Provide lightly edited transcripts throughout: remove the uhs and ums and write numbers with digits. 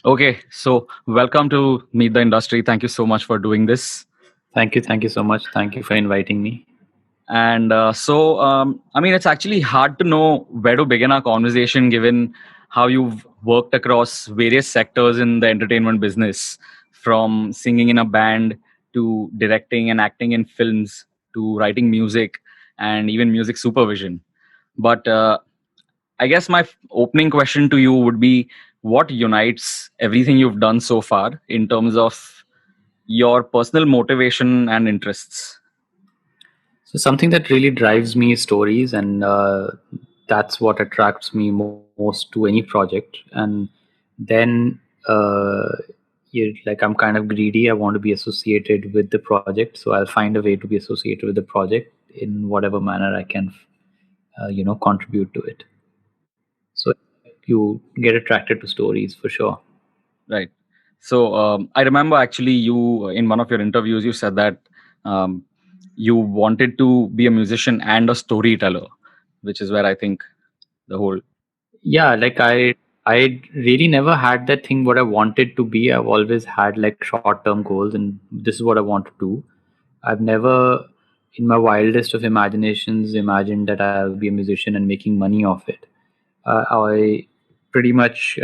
Okay, so welcome to Meet the Industry. Thank you so much for doing this. Thank you. Thank you so much. Thank you for inviting me. And I mean, it's actually hard to know where to begin our conversation given how you've worked across various sectors in the entertainment business, from singing in a band to directing and acting in films to writing music and even music supervision. But I guess my opening question to you would be what unites everything you've done so far in terms of your personal motivation and interests? So something that really drives me is stories, and that's what attracts me most to any project. And then like I'm kind of greedy. I want to be associated with the project, so I'll find a way to be associated with the project in whatever manner I can, contribute to it. So you get attracted to stories for sure. Right. So I remember actually you in one of your interviews you said that um, you wanted to be a musician and a storyteller, which is where I think the whole Yeah, like I really never had that thing what I wanted to be. I've always had like short-term goals, and this is what I want to do. I've never, in my wildest of imaginations, imagined that I'll be a musician and making money off it. I pretty much,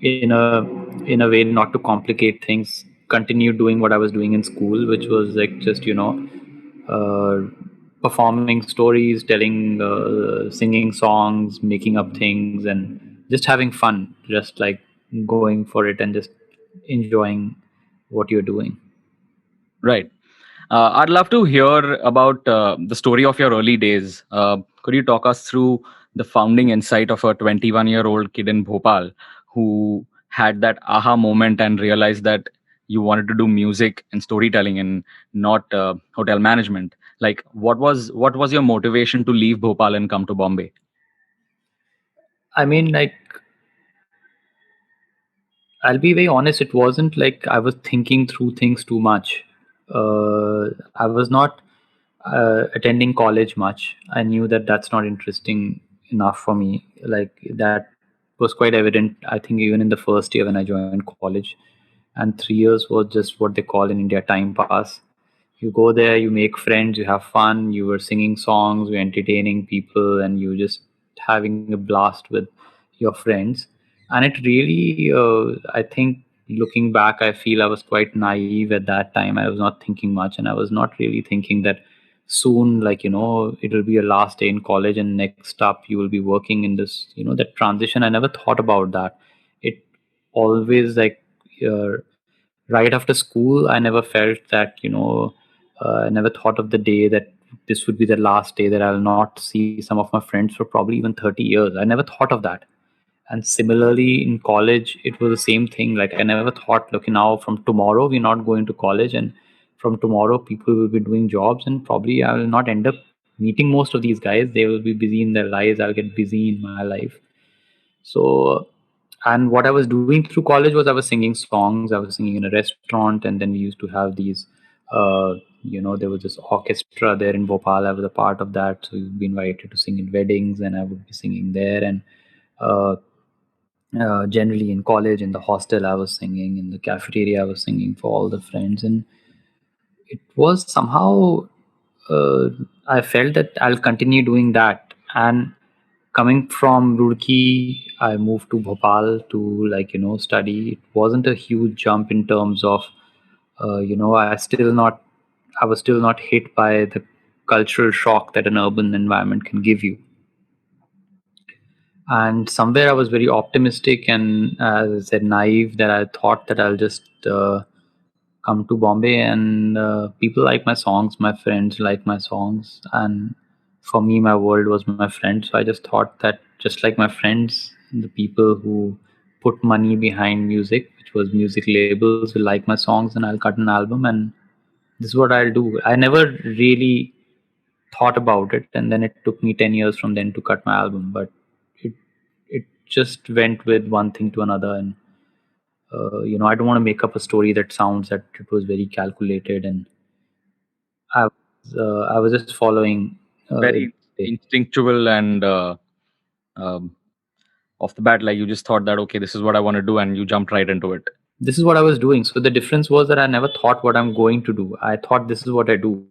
in a way, not to complicate things, continued doing what I was doing in school, which was like just uh, performing stories, telling, singing songs, making up things, and just having fun, just like going for it and just enjoying what you're doing. right. I'd love to hear about the story of your early days. Could you talk us through the founding insight of a 21-year-old kid in Bhopal who had that aha moment and realized that you wanted to do music and storytelling and not hotel management? Like, what was your motivation to leave Bhopal and come to Bombay? I mean, like, I'll be very honest, it wasn't like I was thinking through things too much. I was not attending college much. I knew that that's not interesting enough for me. Like, that was quite evident, I think, even in the first year when I joined college. And 3 years was just what they call in India time pass. You go there, you make friends, you have fun, you were singing songs, you're entertaining people, and you just having a blast with your friends. And it really, I think, looking back, I feel I was quite naive at that time. I was not thinking much, and I was not really thinking that soon, like, it'll be your last day in college, and next up, you will be working in this, that transition. I never thought about that. It always like, uh, right after school, I never felt that, I never thought of the day that this would be the last day that I'll not see some of my friends for probably even 30 years. I never thought of that. And similarly in college, it was the same thing. Like, I never thought, look, now from tomorrow we're not going to college, and from tomorrow people will be doing jobs, and probably I will not end up meeting most of these guys. They will be busy in their lives, I'll get busy in my life. So, and what I was doing through college was I was singing songs. I was singing in a restaurant, and then we used to have these, there was this orchestra there in Bhopal. I was a part of that, so you'd be invited to sing in weddings, and I would be singing there. And uh, generally in college, in the hostel, I was singing. In the cafeteria, I was singing for all the friends, and it was somehow, uh, I felt that I'll continue doing that. And coming from Roorkee, I moved to Bhopal to, like, study. It wasn't a huge jump in terms of, I was still not hit by the cultural shock that an urban environment can give you. And somewhere I was very optimistic and, as I said, naive, that I thought that I'll just come to Bombay, and people like my songs, my friends like my songs, and for me, my world was my friends. So I just thought that, just like my friends, the people who put money behind music, which was music labels, will like my songs, and I'll cut an album, and this is what I'll do. I never really thought about it, and then it took me 10 years from then to cut my album, but it it just went with one thing to another. And I don't want to make up a story that sounds that it was very calculated, and I was just following it. Very instinctual and um, off the bat? Like you just thought that okay, this is what I want to do, and you jumped right into it. This is what I was doing. So the difference was that I never thought what I'm going to do. I thought this is what I do.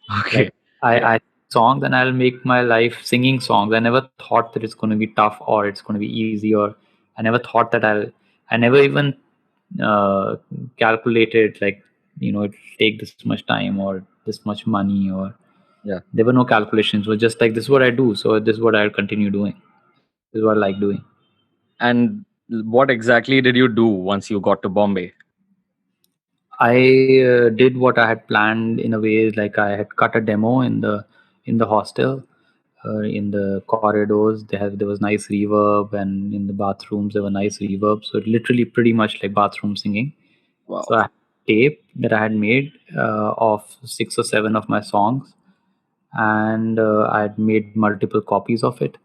Like Okay. Yeah. I songs and I'll make my life singing songs. I never thought that it's going to be tough or it's going to be easy, or I never thought that I never even calculated like, it'll take this much time or this much money, or Yeah. there were no calculations. It was just like, this is what I do, so this is what I'll continue doing. This is what I like doing. And what exactly did you do once you got to Bombay? I did what I had planned in a way. Like I had cut a demo in the hostel, in the corridors. There was nice reverb, and in the bathrooms there were nice reverb. So it literally pretty much like bathroom singing. So Wow. I had tape that I had made of 6 or 7 of my songs, and I had made multiple copies of it.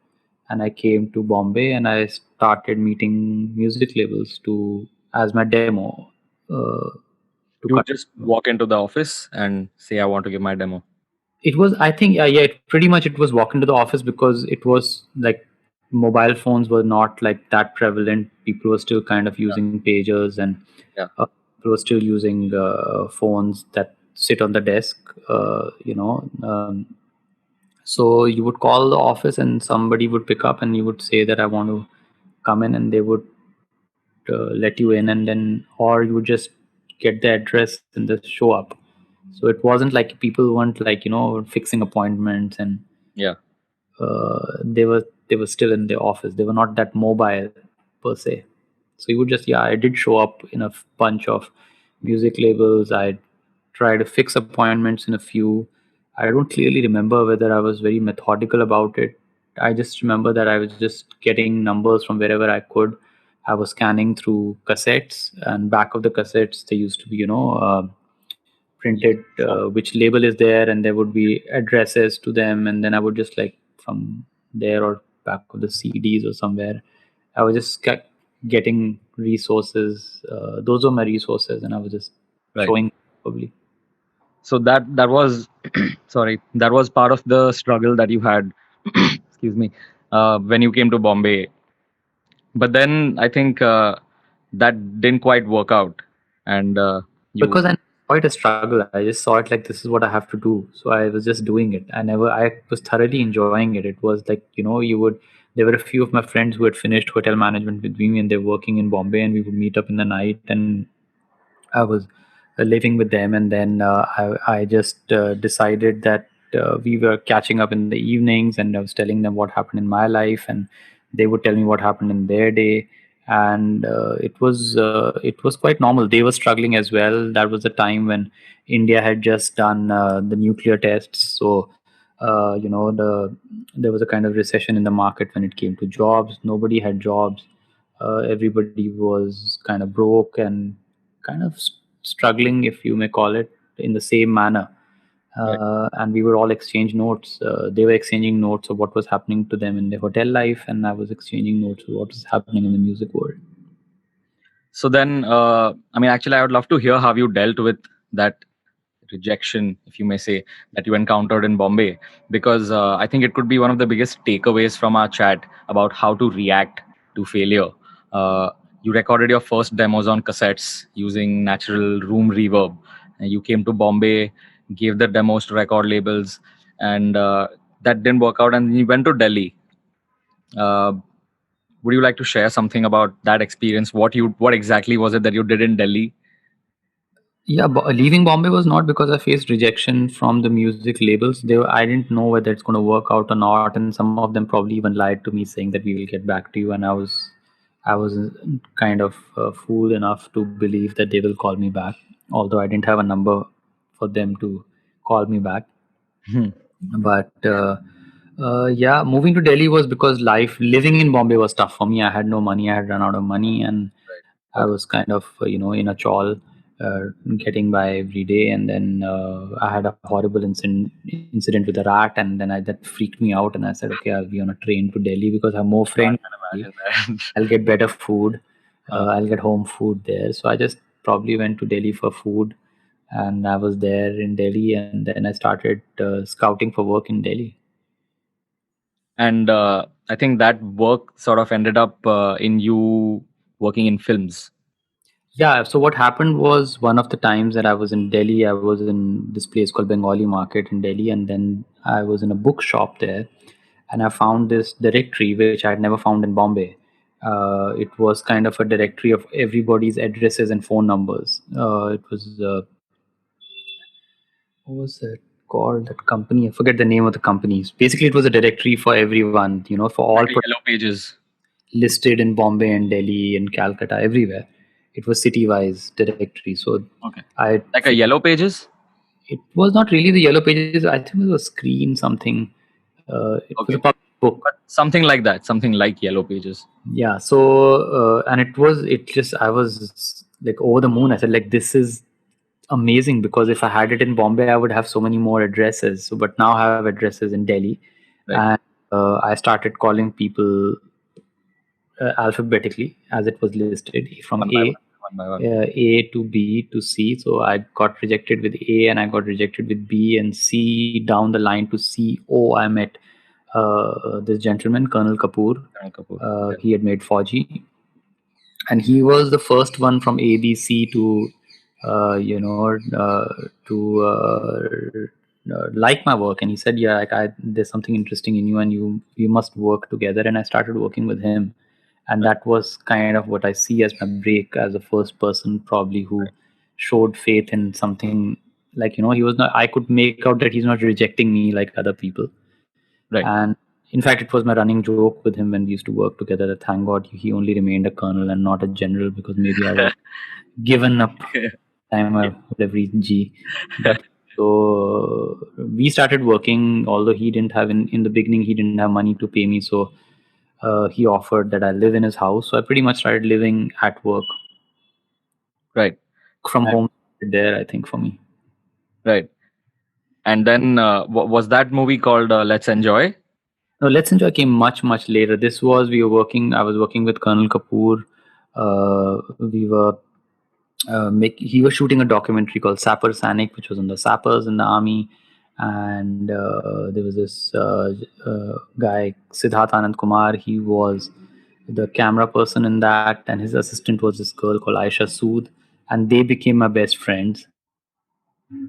And I came to Bombay and I started meeting music labels to as my demo. Uh, to You cut. would just walk into the office and say, I want to give my demo. It was, I think, yeah, pretty much it was walk into the office, because it was like mobile phones were not like that prevalent. People were still kind of Yeah. using pagers, and Yeah. people were still using phones that sit on the desk. So you would call the office and somebody would pick up and you would say that I want to come in, and they would let you in, and then or you would just get the address and just show up. So it wasn't like people weren't like fixing appointments, and Yeah. they were still in the office. They were not that mobile per se. So you would just, yeah, I did show up in a bunch of music labels. I tried to fix appointments in a few. I don't clearly remember whether I was very methodical about it. I just remember that I was just getting numbers from wherever I could. I was scanning through cassettes, and back of the cassettes there used to be Yeah. printed which label is there, and there would be addresses to them, and then I would just like from there or back of the CDs or somewhere, I was just getting resources. Those were my resources, and I was just Right. showing probably. So that was sorry, that was part of the struggle that you had excuse me, when you came to Bombay. But then I think that didn't quite work out, and you Because I saw it a struggle. I just saw it like, this is what I have to do. So I was just doing it. I was thoroughly enjoying it. It was like, there were a few of my friends who had finished hotel management with me, and they're working in Bombay, and we would meet up in the night, and I was living with them. And then I just decided that we were catching up in the evenings, and I was telling them what happened in my life, and they would tell me what happened in their day. And it was quite normal. They were struggling as well. That was the time when India had just done the nuclear tests. So there was a kind of recession in the market when it came to jobs. Nobody had jobs. Everybody was kind of broke and kind of struggling, if you may call it, in the same manner. right. And we would all exchange notes. They were exchanging notes of what was happening to them in their hotel life, and I was exchanging notes of what was happening in the music world. So then, I mean, actually, I would love to hear how you dealt with that rejection, if you may say, that you encountered in Bombay, because I think it could be one of the biggest takeaways from our chat about how to react to failure. You recorded your first demos on cassettes using natural room reverb. And you came to Bombay, gave the demos to record labels, and that didn't work out. And you went to Delhi. Uh, would you like to share something about that experience? What exactly was it that you did in Delhi? Yeah, leaving Bombay was not because I faced rejection from the music labels. I didn't know whether it's going to work out or not, and some of them probably even lied to me saying that we will get back to you. And I was kind of fool enough to believe that they will call me back, although I didn't have a number for them to call me back. Hmm. But yeah, moving to Delhi was because living in Bombay was tough for me. I had no money. I had run out of money, and I Okay. was kind of in a chawl, getting by every day. And then I had a horrible incident with a rat, and then that freaked me out. And I said, okay, I'll be on a train to Delhi because I have more I friends. can imagine I'll get better food. that. I'll get home food there. So I just probably went to Delhi for food, and I was there in Delhi, and then I started scouting for work in Delhi. And I think that work sort of ended up in you working in films. Yeah, so what happened was one of the times that I was in Delhi, I was in this place called Bengali Market in Delhi, and then I was in a bookshop there, and I found this directory which I had never found in Bombay. It was kind of a directory of everybody's addresses and phone numbers. It was what was it called? That company, I forget the name of the companies. Basically, it was a directory for everyone, for all Like a Yellow Pages. listed in Bombay and Delhi and Calcutta, everywhere. It was city-wise directory. So Okay. I Like a Yellow Pages. it was not really the yellow pages. I think it was a screen something. It was a Okay. public book. But something like that, something like Yellow Pages. Yeah. So and it just I was like over the moon. I said like this is amazing because if I had it in Bombay, I would have so many more addresses. So but now I have addresses in Delhi, Right. and I started calling people alphabetically as it was listed from One by one. One by one. A to B to C. So I got rejected with A and I got rejected with B and C down the line to C. O. I met this gentleman, Colonel Kapoor. Karan Kapoor. He had made Fauji, and he was the first one from ABC to, like my work. And he said, "Yeah, there's something interesting in you, and you must work together." And I started working with him, and Right. that was kind of what I see as my break as the first person probably who showed faith in something. Like he was not. I could make out that he's not rejecting me like other people. Right. And in fact, it was my running joke with him when we used to work together that thank God he only remained a colonel and not a general because maybe I would have given up time I would have reached G. But so we started working, although he didn't have in the beginning he didn't have money to pay me, so he offered that I live in his house. So I pretty much started living at work. Right. Work from And- home there, I think, for me. Right. And then was that movie called Let's Enjoy? No, Let's Enjoy came much later. This was we were working. I was working with Colonel Kapoor. We were he was shooting a documentary called Sapper Sanic, which was on the sappers in the army. And there was this guy, Siddharth Anand Kumar. He was the camera person in that, and his assistant was this girl called Aisha Sood. And they became my best friends.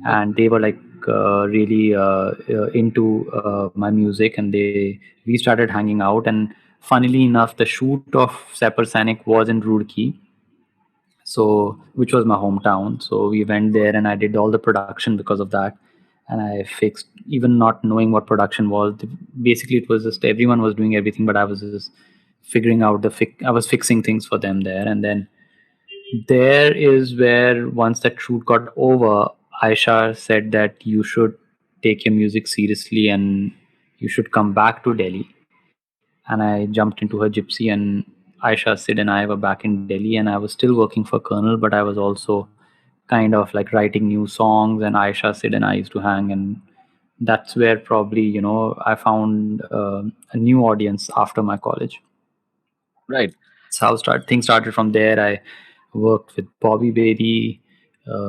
And they were like really into my music, and we started hanging out. And funnily enough, the shoot of Sapper Sanic was in Roorkee, so which was my hometown. So we went there and I did all the production because of that. And I fixed, even not knowing what production was, basically it was just everyone was doing everything, but I was just figuring out I was fixing things for them there. And then there is where once that shoot got over, Aisha said that you should take your music seriously and you should come back to Delhi. And I jumped into her gypsy, and Aisha, Sid, and I were back in Delhi, and I was still working for Colonel, but I was also kind of like writing new songs, and Aisha, Sid, and I used to hang, and that's where probably I found a new audience after my college. Right. That's how things started from there. I worked with Bobby Baby.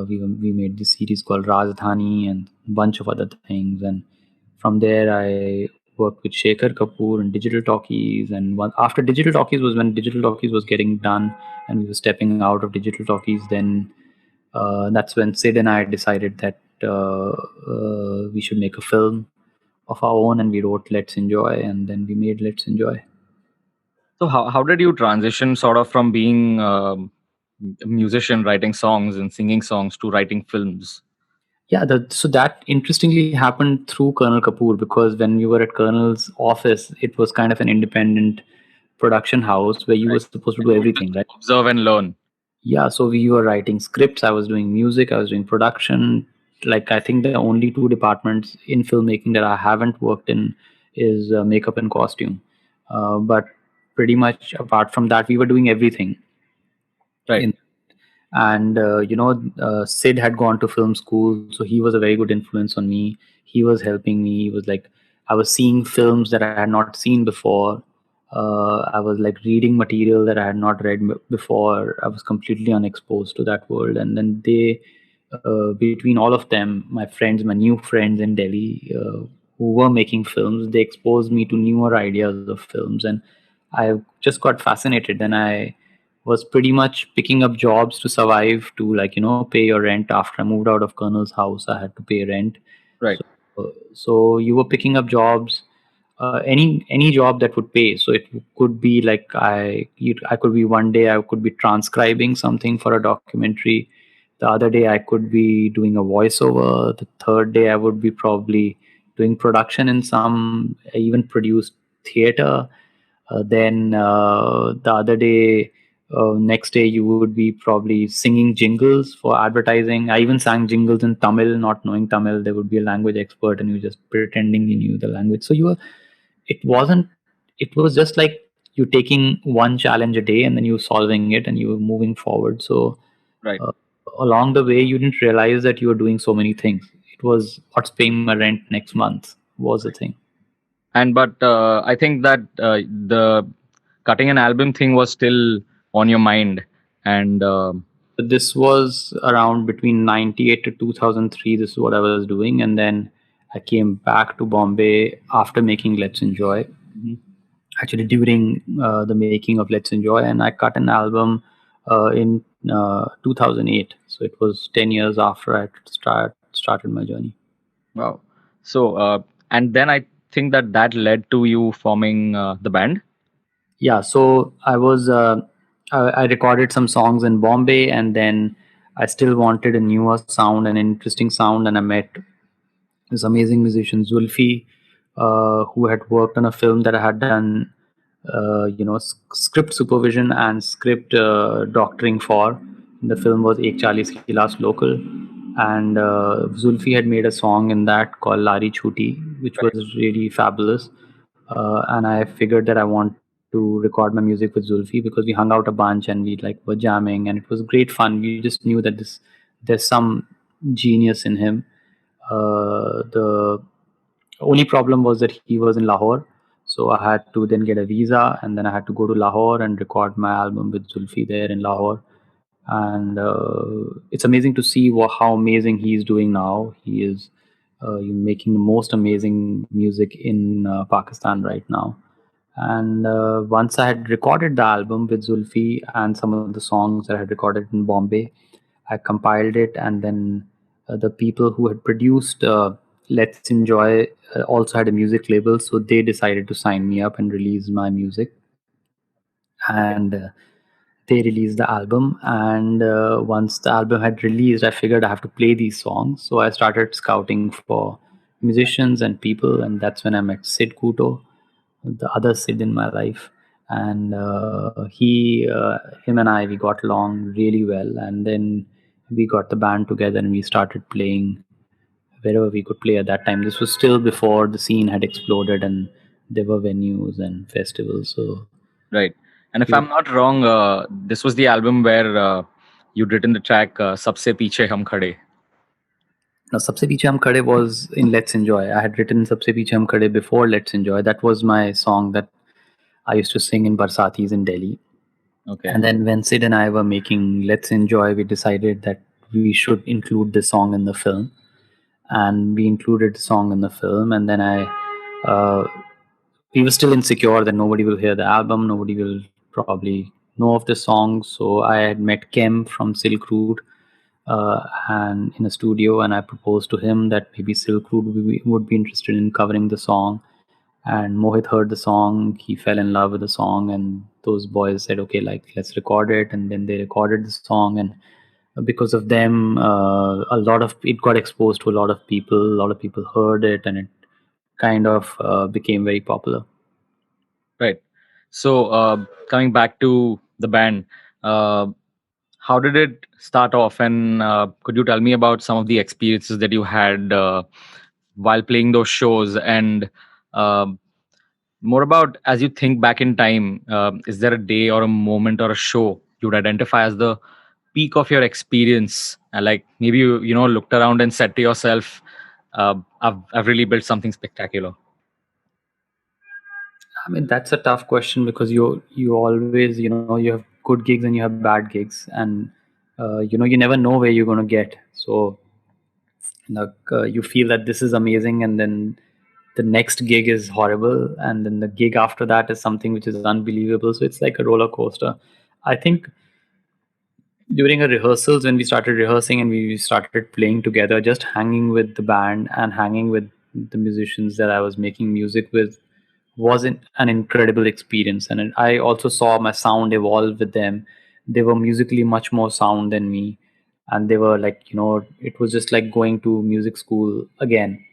We made this series called Rajdhani and a bunch of other things. And from there, I worked with Shekhar Kapoor and Digital Talkies. And after Digital Talkies was when Digital Talkies was getting done and we were stepping out of Digital Talkies. Then that's when Sid and I decided that we should make a film of our own, and we wrote Let's Enjoy, and then we made Let's Enjoy. So how did you transition sort of from being a musician writing songs and singing songs to writing films? Yeah, so that interestingly happened through Colonel Kapoor, because when we were at Colonel's office, it was kind of an independent production house where you were Right. supposed to And do you would everything, just right? observe and learn. Yeah, so we were writing scripts, I was doing music, I was doing production. Like, I think the only two departments in filmmaking that I haven't worked in is makeup and costume. But pretty much apart from that, we were doing everything. Right. And Sid had gone to film school, so he was a very good influence on me. He was helping me. He was like, I was seeing films that I had not seen before. I was like reading material that I had not read before. I was completely unexposed to that world. And then between all of them, my friends, my new friends in Delhi, who were making films. They exposed me to newer ideas of films, and I just got fascinated. And I was pretty much picking up jobs to survive, to, like, pay your rent. After I moved out of Colonel's house, I had to pay rent. Right. So you were picking up jobs, any job that would pay. So it could be like, I could be, one day I could be transcribing something for a documentary. The other day I could be doing a voiceover. The third day I would be probably doing production in some. I even produced theater. Then the other day, next day, you would be probably singing jingles for advertising. I even sang jingles in Tamil, not knowing Tamil. There would be a language expert, and you just pretending you knew the language. So it wasn't. It was just like you taking one challenge a day, and then you solving it, and you were moving forward. So Right. uh, along the way, you didn't realize that you were doing so many things. It was, what's paying my rent next month was the thing. And but I think that the cutting an album thing was still on your mind, and This was around between 98 to 2003. This is what I was doing. And then I came back to Bombay after making Let's Enjoy, Mhm. actually during the making of Let's Enjoy. And I cut an album in 2008. So it was 10 years after I started my journey. Wow. So and then I think that that led to you forming the band. Yeah, so I recorded some songs in Bombay, and then I still wanted a newer sound, an interesting sound, and I met this amazing musician Zulfi, who had worked on a film that I had done, script supervision and script doctoring for. The film was Ek Chalis Ki Last Local, and Zulfi had made a song in that called Lari Chuti, which Right. was really fabulous. And I figured that I want to record my music with Zulfi, because we hung out a bunch and we, like, were jamming, and it was great fun. We just knew that there's some genius in him. The only problem was that he was in Lahore, so I had to then get a visa, and then I had to go to Lahore and record my album with Zulfi there in Lahore. And it's amazing to see how amazing he's doing now. He is making the most amazing music in Pakistan right now. And once I had recorded the album with Zulfi and some of the songs that I had recorded in Bombay, I compiled it, and then the people who had produced Let's Enjoy also had a music label, so they decided to sign me up and release my music. And they released the album. And once the album had released, I figured I have to play these songs. So I started scouting for musicians and people, and that's when I met Sid Kuto, the other Sid in my life. And him and I, we got along really well. And then we got the band together and we started playing wherever we could play at that time. This was still before the scene had exploded and there were venues and festivals. So Right. And if we were. I'm not wrong, this was the album where you'd written the track "Sabse Piche Hum Khade." Now, Sabse Piche Hum Khade was in Let's Enjoy. I had written Sabse Piche Hum Khade before Let's Enjoy. That was my song that I used to sing in Barsatis in Delhi. Okay. And then when Sid and I were making Let's Enjoy, we decided that we should include this song in the film. And we included the song in the film. And then uh, we were still insecure that nobody will hear the album, nobody will probably know of the song. So I had met Kem from Silk Route, and in a studio, and I proposed to him that maybe Silk Route would be interested in covering the song. And Mohit heard the song, he fell in love with the song, and those boys said, okay, like, let's record it. And then they recorded the song, and because of them, a lot of it got exposed to a lot of people. A lot of people heard it, and it kind of became very popular. Right. So coming back to the band, uh, how did it start off? And could you tell me about some of the experiences that you had while playing those shows? And um more about, as you think back in time, is there a day or a moment or a show you'd identify as the peak of your experience? Like maybe you looked around and said to yourself, I've really built something spectacular. I mean, that's a tough question, because you always, you have good gigs and you have bad gigs, and you never know where you're going to get. So, like, you feel that this is amazing, and then the next gig is horrible, and then the gig after that is something which is unbelievable. So it's like a roller coaster. I think during our rehearsals, when we started rehearsing and we started playing together, just hanging with the band and hanging with the musicians that I was making music with was an incredible experience. And I also saw my sound evolve with them. They were musically much more sound than me, and they were like, it was just like going to music school again,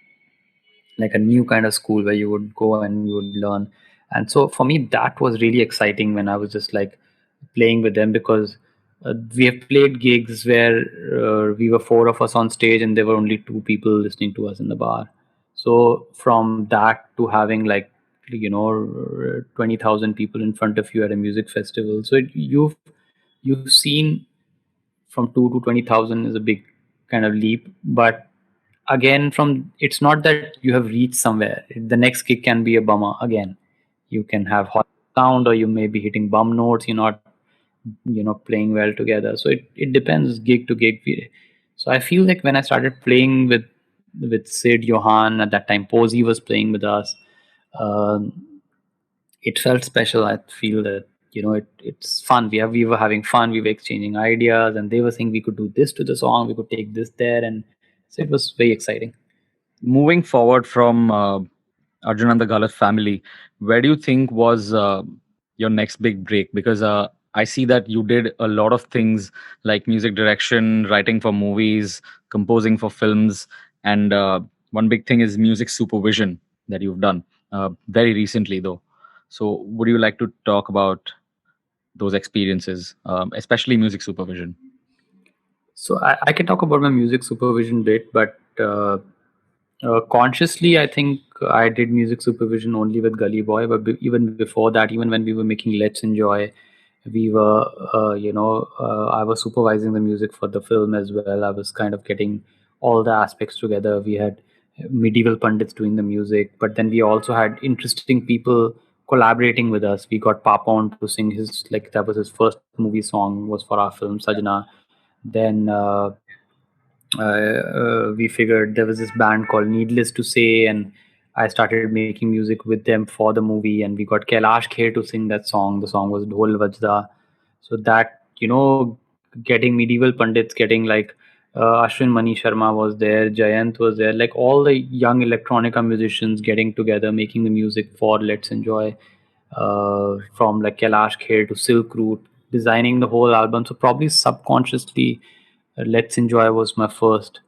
like a new kind of school where you would go and you would learn. And so for me, that was really exciting when I was just like playing with them, because we have played gigs where we were four of us on stage and there were only two people listening to us in the bar. So from that to having like 20,000 people in front of you at a music festival, so you've seen from 2 to 20,000 is a big kind of leap. But again, from it's not that you have reached somewhere. The next gig can be a bummer again. You can have hot sound, or you may be hitting bum notes. You're not playing well together. So it depends gig to gig. So I feel like when I started playing with Sid, Johan, at that time Posey was playing with us, um, it felt special. I feel that it's fun. We were having fun. We were exchanging ideas, and they were saying we could do this to the song. We could take this there, and so it was very exciting. Moving forward from Arjun and the Galat family, where do you think was your next big break? Because I see that you did a lot of things like music direction, writing for movies, composing for films, and one big thing is music supervision that you've done very recently, though. So, would you like to talk about those experiences, especially music supervision? So I can talk about my music supervision bit, but consciously, I think I did music supervision only with Gully Boy. But even before that, even when we were making Let's Enjoy, we were, I was supervising the music for the film as well. I was kind of getting all the aspects together. We had medieval pundits doing the music, but then we also had interesting people collaborating with us. We got Papa on to sing his, like, that was his first movie song, was for our film Sajna. Then we figured there was this band called Needless to Say, and I started making music with them for the movie. And we got Kailash Kher to sing that song. The song was Dhol Vajda. So that, getting medieval pundits, getting like Ashwin Mani Sharma was there, Jayant was there, like all the young electronica musicians getting together, making the music for Let's Enjoy, from like Kailash Kher to Silk Route, designing the whole album. So probably subconsciously, Let's Enjoy was my first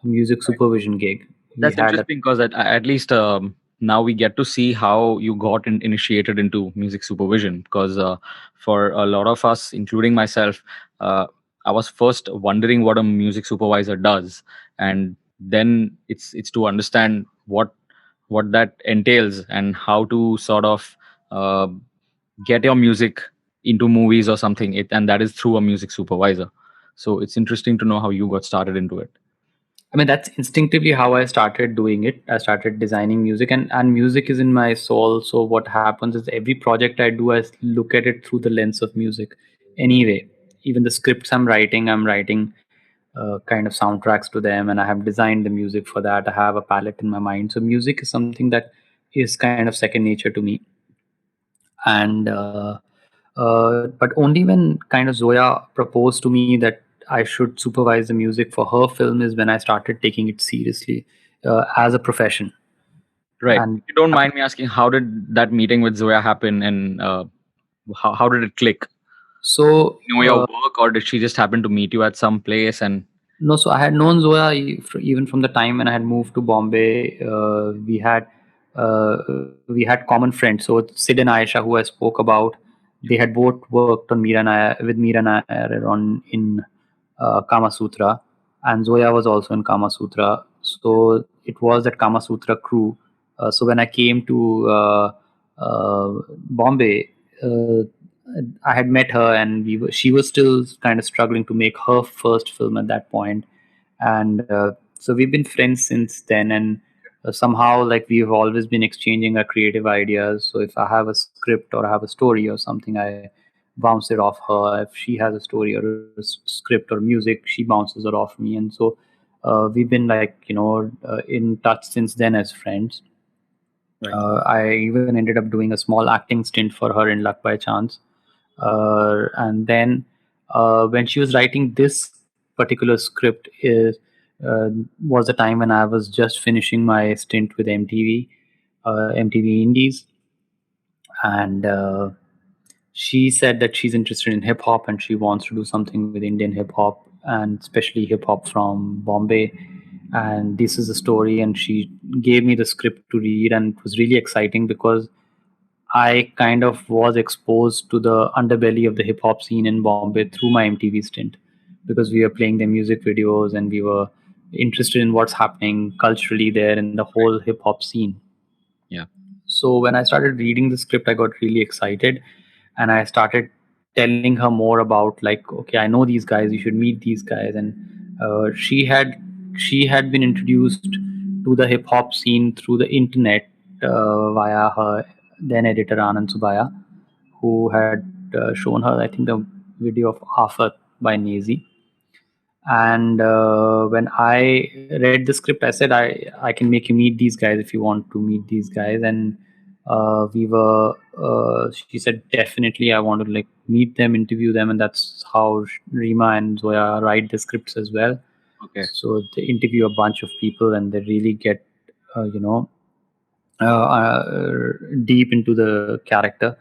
music supervision gig. We That's had a interesting because at least now we get to see how you got initiated into music supervision. Because for a lot of us, including myself, I was first wondering what a music supervisor does, and then it's to understand what that entails and how to sort of uh, get your music into movies or something. And that is through a music supervisor. So it's interesting to know how you got started into it. I mean, that's instinctively how I started doing it. I started designing music, and music is in my soul. So what happens is every project I do, I look at it through the lens of music. Anyway, even the scripts I'm writing kind of soundtracks to them, and I have designed the music for that. I have a palette in my mind. So music is something that is kind of second nature to me. And but only when kind of Zoya proposed to me that I should supervise the music for her film is when I started taking it seriously as a profession. Right. And If you don't mind me asking, how did that meeting with Zoya happen, and how did it click? so You know your work, or did she just happen to meet you at some place? And No, so I had known Zoya even from the time when I had moved to Bombay. We had common friends. So Sid and Aisha, who I spoke about, they had both worked on Meera Nair with Meera Nair on in Kama Sutra, and Zoya was also in Kama Sutra. So it was that Kama Sutra crew. So when I came to Bombay, I had met her, and she was still kind of struggling to make her first film at that point. And so we've been friends since then. And somehow, like, we've always been exchanging our creative ideas. So if I have a script or I have a story or something, I bounce it off her. If she has a story or a script or music, she bounces it off me. And so we've been like in touch since then as friends. Right. I even ended up doing a small acting stint for her in Luck by Chance. And then when she was writing this particular script uh, was a time when I was just finishing my stint with MTV, MTV Indies, and she said that she's interested in hip hop and she wants to do something with Indian hip hop and especially hip hop from Bombay. And this is the story. And she gave me the script to read, and it was really exciting because I kind of was exposed to the underbelly of the hip hop scene in Bombay through my MTV stint, because we were playing their music videos and we were interested in what's happening culturally there in the whole hip hop scene. Yeah. So when I started reading the script, I got really excited, and I started telling her more about, like, okay, I know these guys, you should meet these guys. And she had been introduced to the hip hop scene through the internet via her then editor Anand Subaya, who had shown her, I think, the video of Afat by Nazi. And when I read the script, I said, I can make you meet these guys if you want to meet these guys. And she said, definitely, I want to like meet them, interview them. And that's how Rima and Zoya write the scripts as well. Okay. So they interview a bunch of people and they really get, you know, deep into the character.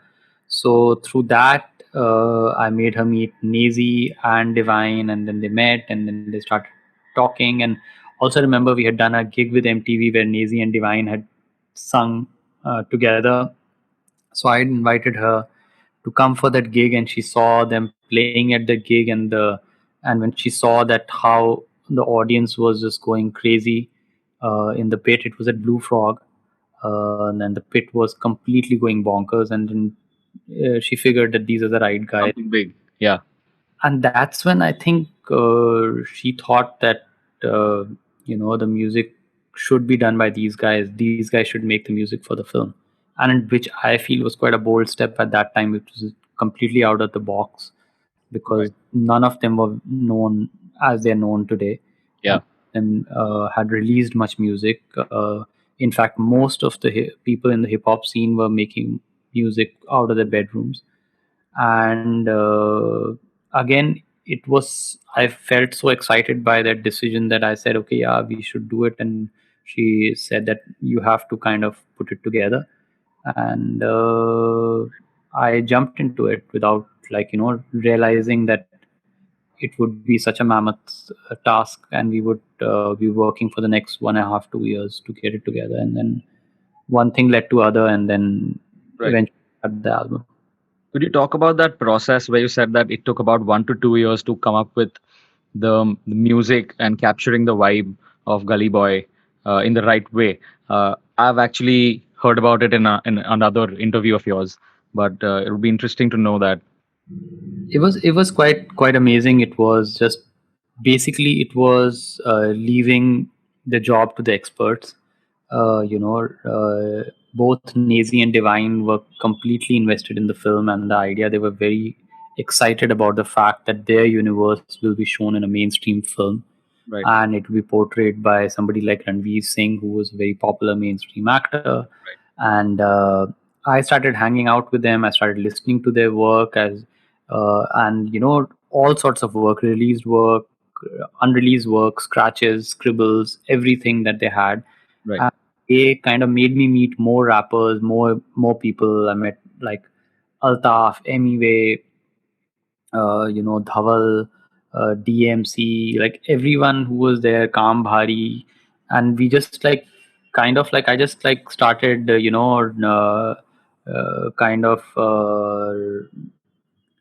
So through that, I made her meet Nazi and Divine, and then they met, and then they started talking. And also, I remember we had done a gig with MTV where Nazi and Divine had sung together. So I invited her to come for that gig, and she saw them playing at the gig, and when she saw that how the audience was just going crazy in the pit. It was at Blue Frog, and then the pit was completely going bonkers. And then she figured that these are the right guys. Something big. Yeah. And that's when I think she thought that the music should be done by these guys. These guys should make the music for the film, and which I feel was quite a bold step at that time. It was completely out of the box because Right. none of them were known as they're known today, Yeah. and had released much music. In fact, most of the people in the hip hop scene were making music out of their bedrooms. And again, it was, I felt so excited by that decision that I said, okay, yeah, we should do it. And she said that you have to kind of put it together. And I jumped into it without, like, realizing that it would be such a mammoth task, and we would be working for the next 1.5 2 years to get it together. And then one thing led to other, and then Right. eventually got the album. Could you talk about that process where you said that it took about 1 to 2 years to come up with the music and capturing the vibe of Gully Boy in the right way? I've actually heard about it in another interview of yours, but it would be interesting to know that. It was quite amazing. It was just, basically, it was leaving the job to the experts. Both Nazi and Divine were completely invested in the film and the idea. They were very excited about the fact that their universe will be shown in a mainstream film, Right. and it will be portrayed by somebody like Ranveer Singh, who was a very popular mainstream actor. Right. And I started hanging out with them. I started listening to their work, and all sorts of work, released work, unreleased work, scratches, scribbles, everything that they had. Right. And they kind of made me meet more rappers, more people. I met, like, Altaf, Emiway, Dhaval, DMC, like everyone who was there, Kam Bhari. And we just, like, kind of like, I just, like, started, kind of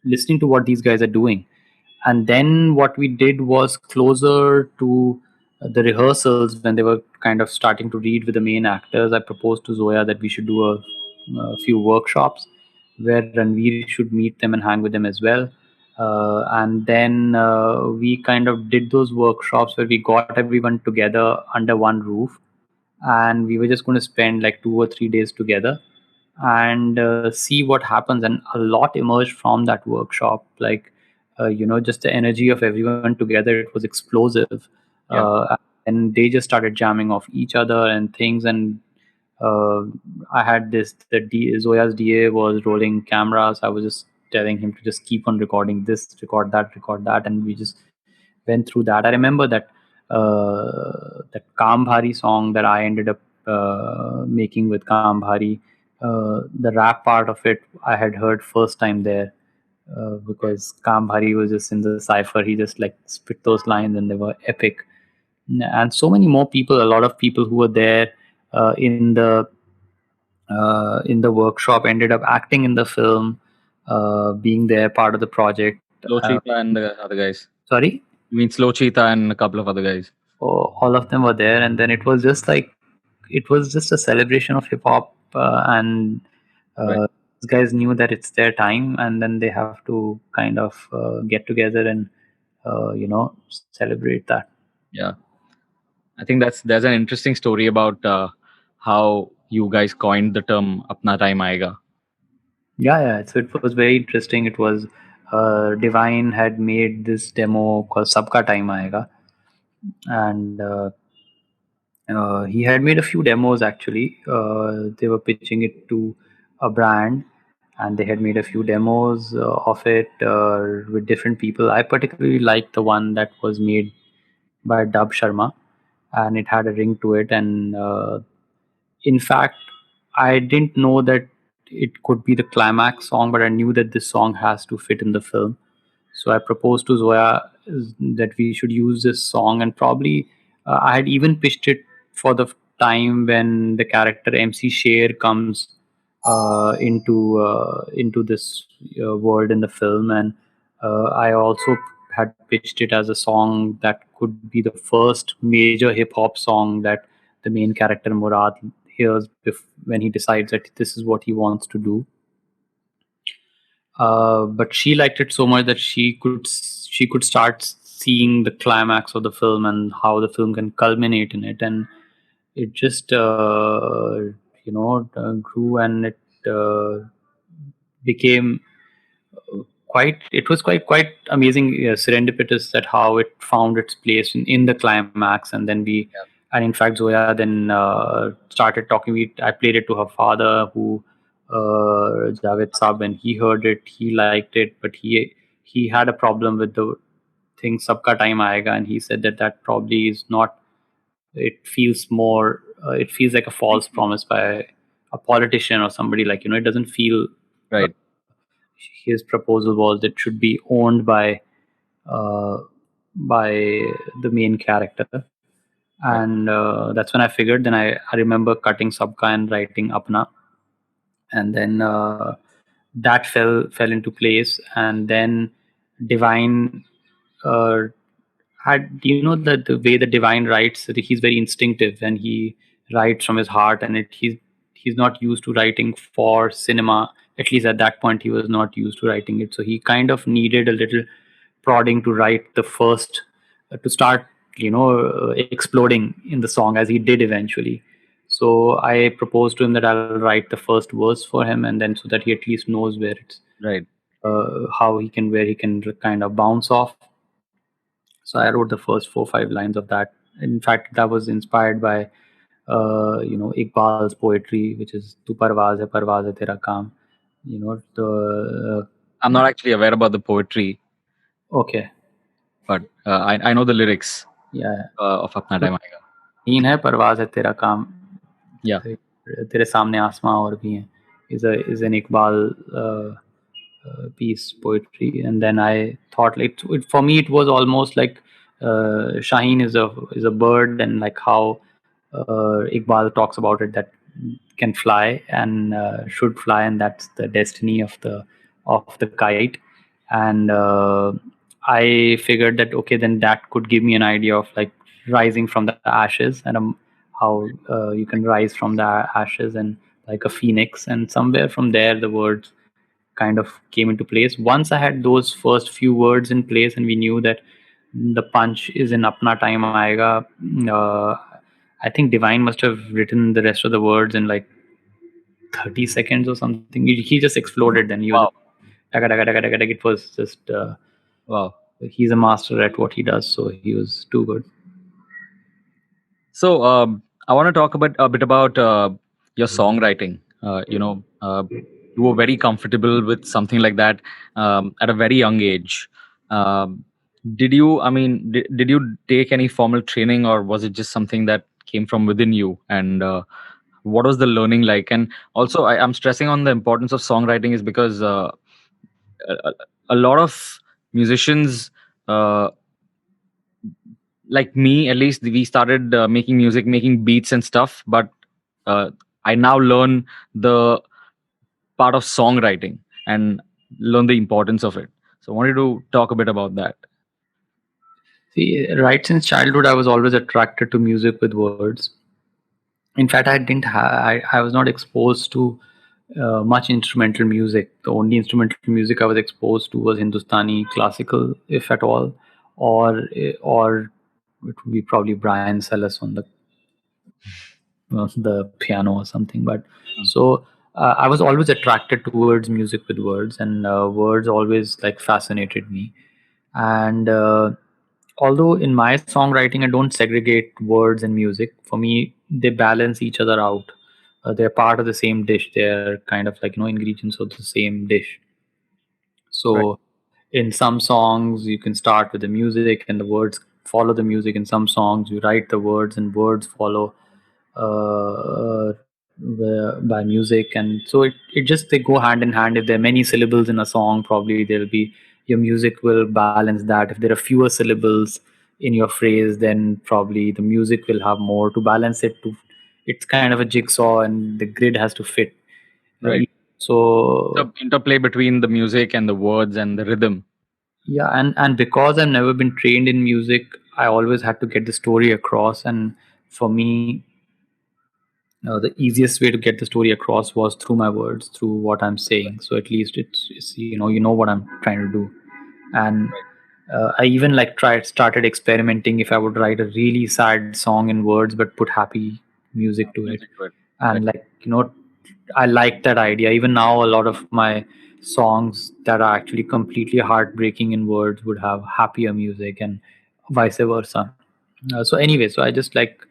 listening to what these guys are doing. And then what we did was, closer to the rehearsals, when they were kind of starting to read with the main actors, I proposed to Zoya that we should do a few workshops where Ranveer should meet them and hang with them as well. And then we kind of did those workshops where we got everyone together under one roof, and we were just going to spend like 2 or 3 days together and see what happens. And a lot emerged from that workshop, like, just the energy of everyone together. It was explosive. Yeah. And they just started jamming off each other and things. And uh, I had this Zoya's DA was rolling cameras. I was just telling him to just keep on recording this, record that, and we just went through that. I remember that Kam Bhari song that I ended up making with Kam Bhari. The rap part of it I had heard first time there, Okay. because Kam Bhari was just in the cipher. He just like spit those lines and they were epic. And so many more people, a lot of people who were there in the workshop ended up acting in the film, being there, part of the project. Slow Cheetah and the other guys. Sorry, You mean Slow Cheetah and a couple of other guys? all of them were there, and then it was just a celebration of hip hop, and Right. these guys knew that it's their time, and then they have to kind of get together and celebrate that. Yeah. I think there's an interesting story about how you guys coined the term "apna time aayega." Yeah. So it was very interesting. It was Divine had made this demo called Sabka Time Aayega, and he had made a few demos actually. They were pitching it to a brand, and they had made a few demos of it with different people. I particularly liked the one that was made by Dub Sharma, and it had a ring to it. And in fact, I didn't know that it could be the climax song, but I knew that this song has to fit in the film. So I proposed to Zoya that we should use this song, and probably I had even pitched it for the time when the character MC Sher comes into this world in the film, and I also had pitched it as a song that could be the first major hip hop song that the main character Murad hears when he decides that this is what he wants to do. But she liked it so much that she could start seeing the climax of the film and how the film can culminate in it, and it just grew, and it became quite it was quite amazing, serendipitous, that how it found its place in the climax. And then we Yeah. and in fact Zoya then started talking. I played it to her father, who Javed Saab. When he heard it, he liked it, but he had a problem with the thing Sabka Time Aayega, and he said that that probably is not, it feels like a false promise by a politician or somebody, like, it doesn't feel. Right. His proposal was that it should be owned uh, by the main character. Right. And that's when I figured. Then I remember cutting Sabka and writing Apna, and then that fell into place. And then Divine uh, had, the way the Divine writes, that he's very instinctive and he writes from his heart, and he's not used to writing for cinema. At least at that point he was not used to writing it, so he kind of needed a little prodding to write the first to start exploding in the song, as he did eventually. So I proposed to him that I'll write the first verse for him, and then so that he at least knows where it's Right. where he can kind of bounce off. So I wrote the first 4 5 lines of that. In fact, that was inspired by Iqbal's poetry, which is "Tu parwaaz hai tera kaam." The I'm not actually aware about the poetry, okay, but I know the lyrics yeah. of "apna time aayega." "हीन है परवाज़ है तेरा काम, Yeah. तेरे सामने आसमां और भी हैं" is an Iqbal piece poetry. And then I thought, like, for me it was almost like Shaheen is a bird, and like how Iqbal talks about it, that can fly and should fly, and that's the destiny of the kite. And I figured that, okay, then that could give me an idea of like rising from the ashes, and how you can rise from the ashes, and like a phoenix. And somewhere from there the words kind of came into place. Once I had those first few words in place, and we knew that the punch is in "Apna Time Aayega," I think Divine must have written the rest of the words in like 30 seconds or something. He just exploded. Then he was Wow. taka, taka, taka, taka, taka. It was just Wow. he's a master at what he does, so he was too good. So I want to talk a bit about your songwriting. You were very comfortable with something like that at a very young age. Um, did you? I mean, did you take any formal training, or was it just something that came from within you? And what was the learning like? And also, I'm stressing on the importance of songwriting is because a, a a lot of musicians. Like me, at least, we started making music, making beats and stuff, but uh, I now learn the part of songwriting and learn the importance of it. So I wanted to talk a bit about that. See, right since childhood, I was always attracted to music with words. In fact, I was not exposed to much instrumental music. The only instrumental music I was exposed to was Hindustani classical, if at all, or it would be probably Brian Sellis on the piano or something. But Mm. so I was always attracted towards music with words, and words always like fascinated me. And although in my songwriting I don't segregate words and music, for me they balance each other out. They're part of the same dish. They're kind of like ingredients of the same dish. Right, So in some songs you can start with the music and the words follow the music. In some songs you write the words and words follow by music. And so it just they go hand in hand. If there are many syllables in a song, probably there'll be your music will balance that. If there are fewer syllables in your phrase, then probably the music will have more to balance it. To It's kind of a jigsaw and the grid has to fit. uh, right. so The interplay between the music and the words and the rhythm. yeah, and because I've never been trained in music, I always had to get the story across. And for me, the easiest way to get the story across was through my words, through what I'm saying. So at least it's you know what I'm trying to do. And Right. I even like tried started experimenting if I would write a really sad song in words but put happy music to it. Music to it. Right. And like I like that idea. Even now, a lot of my songs that are actually completely heartbreaking in words would have happier music, and vice versa. So anyway, so I just like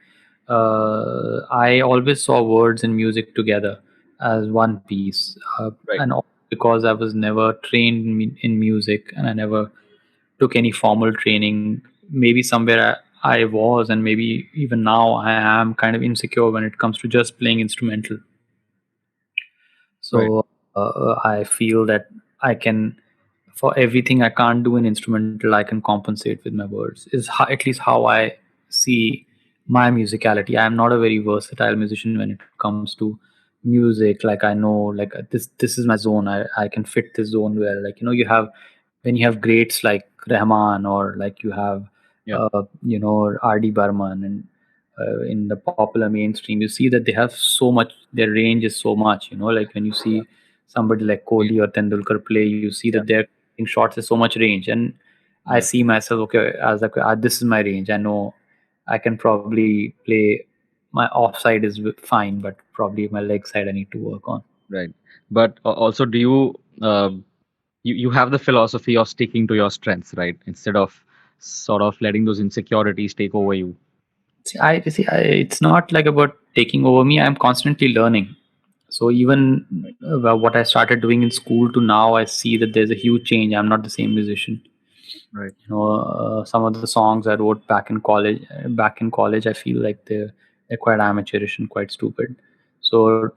I always saw words and music together as one piece, Right. and because I was never trained in music and I never took any formal training. Maybe somewhere I was, and maybe even now I am kind of insecure when it comes to just playing instrumental. Right. So I feel that I can, for everything I can't do in instrumental, I can compensate with my words. At least how I see my musicality. I am not a very versatile musician when it comes to music. Like I know, like this is my zone. I can fit this zone well. Like you have when you have greats like Rahman, or like you have Yeah. R.D. Burman, and in the popular mainstream, you see that they have so much. Their range is so much. Like when you see somebody like Kohli or Tendulkar play, you see that Yeah. their shots has so much range. And I Yeah. see myself, okay, as like this is my range. I know I can probably play. My offside is fine, but probably my leg side I need to work on. Right. But also, do you, you have the philosophy of sticking to your strengths, right? Instead of sort of letting those insecurities take over you. It's not like about taking over me. I'm constantly learning. So even what I started doing in school to now, I see that there's a huge change. I'm not the same musician. Right. Some of the songs I wrote back in college, I feel like they're quite amateurish and quite stupid. So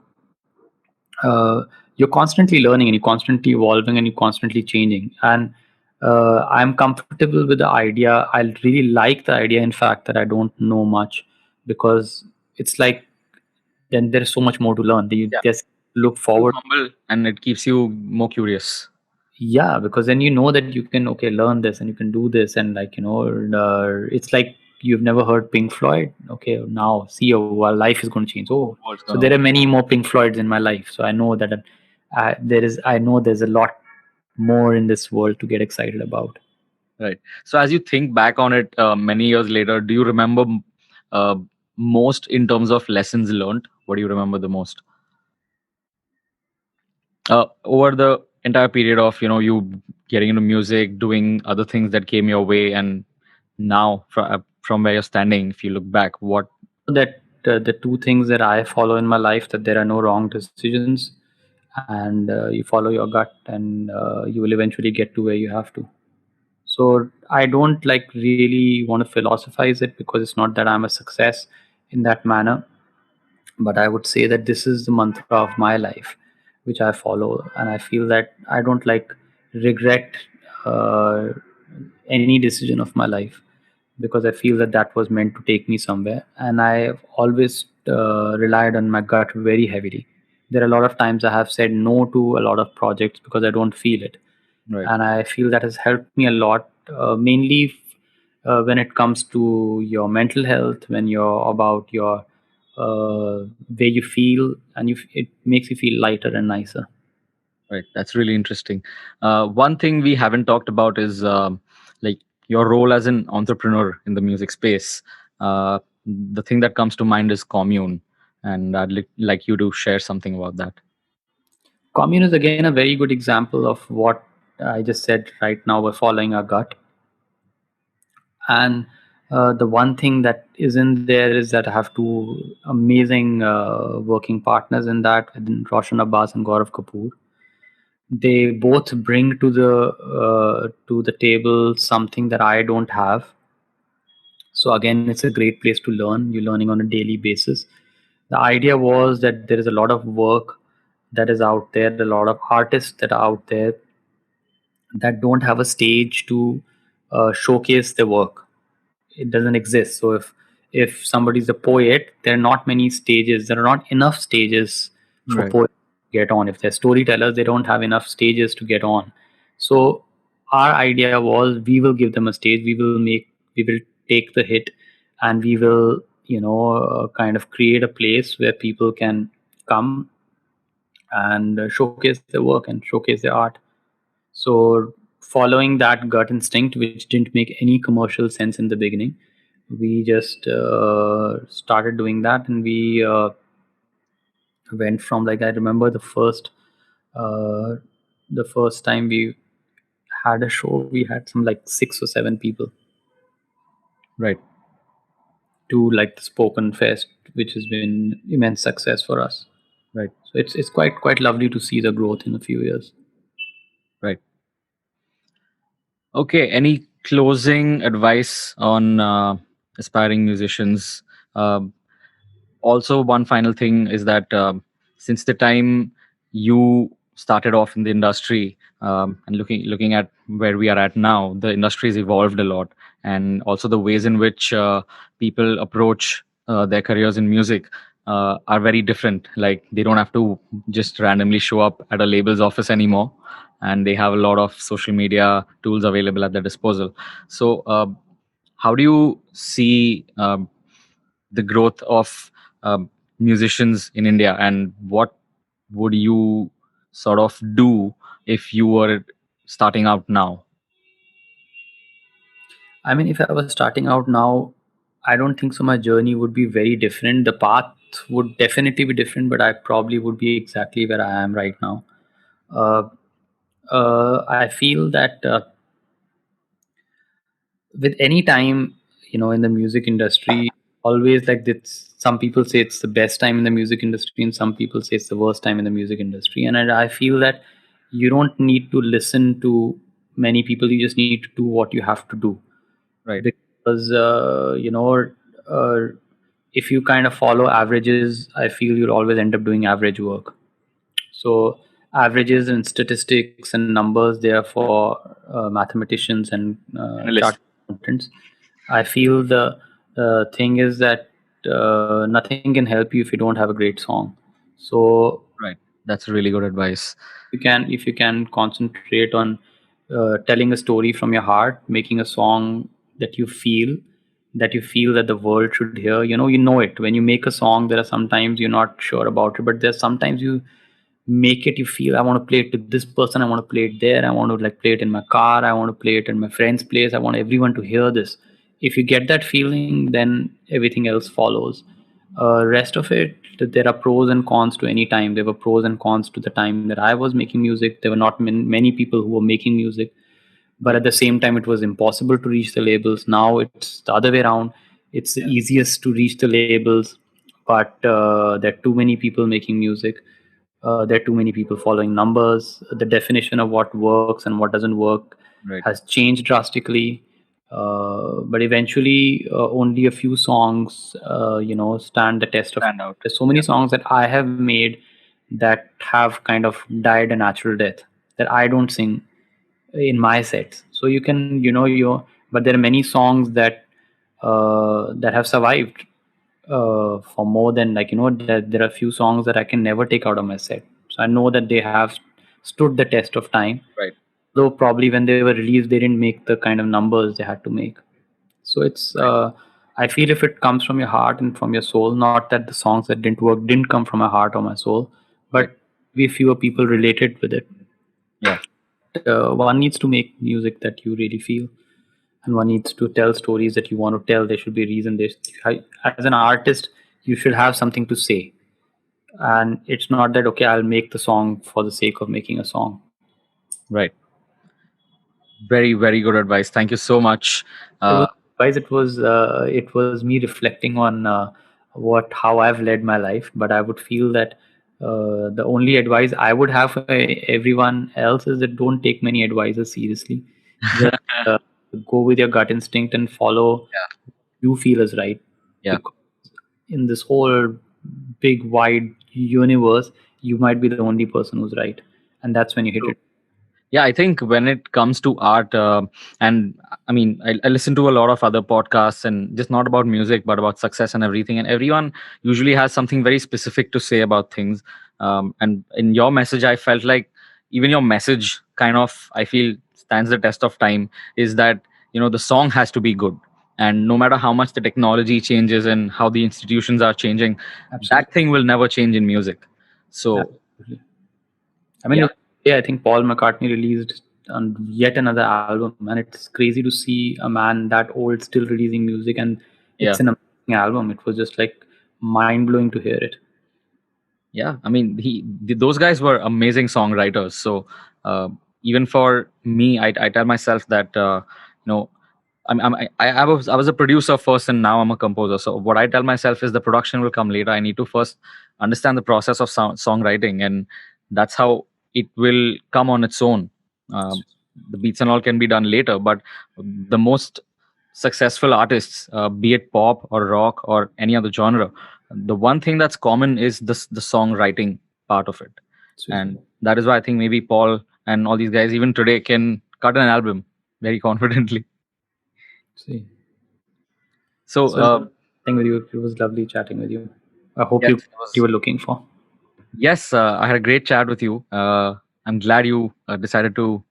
uh, you're constantly learning, and you're constantly evolving, and you're constantly changing. And I'm comfortable with the idea. I really like the idea, in fact, that I don't know much, because it's like then there's so much more to learn. You Yeah. just look Keeps you forward. humble and it keeps you more curious. Yeah, because then you know that you can okay learn this and you can do this. And like it's like you've never heard Pink Floyd. Okay, now see your life is going to change. Oh, What's so gonna there are work. many more Pink Floyds in my life. So I know that I know there's a lot more in this world to get excited about. Right. So as you think back on it many years later, do you remember uh, most in terms of lessons learned? What do you remember the most? Over the entire period of you getting into music, doing other things that came your way, and now from where you're standing, if you look back, what? I know that the two things that I follow in my life, that there are no wrong decisions, and you follow your gut, and you will eventually get to where you have to. So I don't like really want to philosophize it, because it's not that I'm a success in that manner, but I would say that this is the mantra of my life, which I follow, and I feel that I don't like regret uh, any decision of my life, because I feel that that was meant to take me somewhere, and I've always relied on my gut very heavily. There are a lot of times I have said no to a lot of projects because I don't feel it, Right. and I feel that has helped me a lot, mainly when it comes to your mental health, when you're about your way you feel, and it makes you feel lighter and nicer. Right. That's really interesting. One thing we haven't talked about is like your role as an entrepreneur in the music space. The thing that comes to mind is Commune, and I'd like you to share something about that. Commune is again a very good example of what I just said. Right now we're following our gut, and the one thing that is in there is that I have two amazing working partners in that, within Roshan Abbas and Gaurav Kapoor. They both bring to the table something that I don't have. So again, it's a great place to learn. You're learning on a daily basis. The idea was that there is a lot of work that is out there, a lot of artists that are out there that don't have a stage to showcase their work. It doesn't exist. So if somebody's a poet, there are not many stages. There are not enough stages for Right. poets to get on. If they're storytellers, they don't have enough stages to get on. So our idea was, we will give them a stage. We will take the hit, and we will, kind of create a place where people can come and showcase their work and showcase their art. So, following that gut instinct, which didn't make any commercial sense in the beginning, we just started doing that, and we went from, like, I remember uh, the first time we had a show, we had some like 6 or 7 people, Right. to like the Spoken Fest, which has been immense success for us. Right. So it's quite lovely to see the growth in a few years. Right. Okay. Any closing advice on aspiring musicians? Um Also, one final thing is that since the time you started off in the industry, and looking at where we are at now, the industry has evolved a lot, and also the ways in which people approach their careers in music are very different. Like, they don't have to just randomly show up at a label's office anymore, and they have a lot of social media tools available at their disposal. So how do you see the growth of musicians in India, and what would you sort of do if you were starting out now? I mean, if I was starting out now, I don't think so. My journey would be very different. The path would definitely be different, but I probably would be exactly where I am right now. Uh, I feel that with any time, in the music industry, always like this. Some people say it's the best time in the music industry, and some people say it's the worst time in the music industry. And I feel that you don't need to listen to many people. You just need to do what you have to do, Right. because uh, if you kind of follow averages, I feel you'll always end up doing average work. So averages and statistics and numbers, they are for mathematicians and Analyst. chart accountants. I feel the thing is that nothing can help you if you don't have a great song. So Right. That's really good advice. if you can concentrate on telling a story from your heart, making a song that you feel that the world should hear. You know it when you make a song. There are sometimes you're not sure about it, but there's sometimes you make it, you feel, I want to play it to this person, I want to play it there, I want to like play it in my car, I want to play it in my friend's place, I want everyone to hear this. If you get that feeling, then everything else follows. Rest of it, there are pros and cons to any time. There were pros and cons to the time that I was making music. There were not many people who were making music, but Right. at the same time it was impossible to reach the labels. Now it's the other way around. It's the easiest to reach the labels. but there are too many people making music. There are too many people following numbers. The definition of what works and what doesn't work Right. has changed drastically. But eventually, only a few songs, stand the test of. Stand out. There's so many songs that I have made that have kind of died a natural death that I don't sing in my sets. So you can, but there are many songs that have survived for more than, there are few songs that I can never take out of my set. So I know that they have stood the test of time. Right. Though probably when they were released, they didn't make the kind of numbers they had to make. So it's Right. I feel if it comes from your heart and from your soul, not that the songs that didn't work didn't come from my heart or my soul, Right. but we fewer people related with it. Yeah. One needs to make music that you really feel, and one needs to tell stories that you want to tell. There should be a reason. As an artist, you should have something to say, and it's not that okay, I'll make the song for the sake of making a song. Right. Very, very good advice. Thank you so much. It Uh, was Guys, it was me reflecting on what how I've led my life, but I would feel that the only advice I would have for everyone else is that don't take many advices seriously. Just uh, go with your gut instinct and follow yeah. you feel is right. Yeah. Because in this whole big wide universe, you might be the only person who's right, and that's when you hit True. it. Yeah, I think when it comes to art, and I mean, I listen to a lot of other podcasts, and just not about music, but about success and everything. And everyone usually has something very specific to say about things. And in your message, I felt like even your message kind of, I feel, stands the test of time. Is that, the song has to be good, and no matter how much the technology changes and how the institutions are changing, that Absolutely. thing will never change in music. So Absolutely. I mean, yeah, yeah, I think Paul McCartney released yet another album, and it's crazy to see a man that old still releasing music, and it's yeah. an amazing album. It was just like mind blowing to hear it. Yeah, I mean, those guys were amazing songwriters. So uh, even for me, I tell myself that you know I was a producer first, and now I'm a composer. So what I tell myself is the production will come later. I need to first understand the process of songwriting, and that's how it will come on its own. The beats and all can be done later, but the most successful artists, be it pop or rock or any other genre, the one thing that's common is the songwriting part of it. Sweet. And that is why I think maybe Paul and all these guys even today can cut an album very confidently. See. So So, chatting with you, it was lovely chatting with you. I hope yes, you it you was. were looking for. Yes, I had a great chat with you. I'm glad you decided to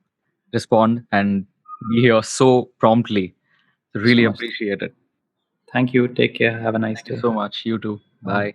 respond and be here so promptly. So Really much. appreciate it. Thank you. Take care. Have a nice Thank you day. so much. You too. Bye. Bye.